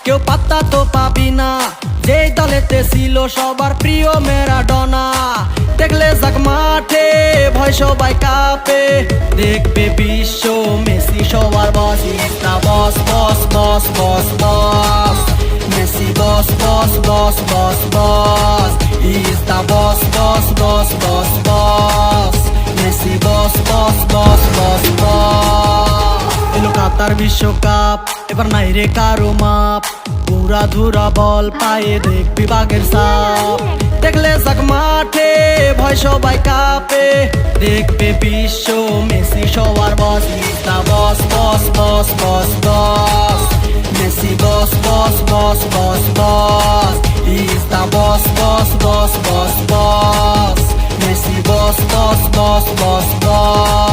কেউ পাত্তা তো পাবি না, যেই দলেতে ছিল সবার প্রিয় ম্যারাডোনা। দেখলে যাক মাঠে ভয় সবাই কাঁপে, দেখবে বিশ্ব মেসি সবার boss. Is the boss boss boss boss boss, Messi boss boss boss boss boss. Is the boss boss boss boss boss, Messi boss boss boss boss boss. এলো কাতার বিশ্বকাপ, এবার নাই রে কারো মাপ, পুরা ধুরা বল পায়ে দেখবি বাগের সাপ। দেখলে যাক মাঠে ভয় সবাই কাঁপে, দেখবে বিশ্ব মেসি সবার boss. Is the boss boss boss boss boss, Messi boss boss boss boss boss. Is the boss boss boss boss boss, Messi boss boss boss boss boss.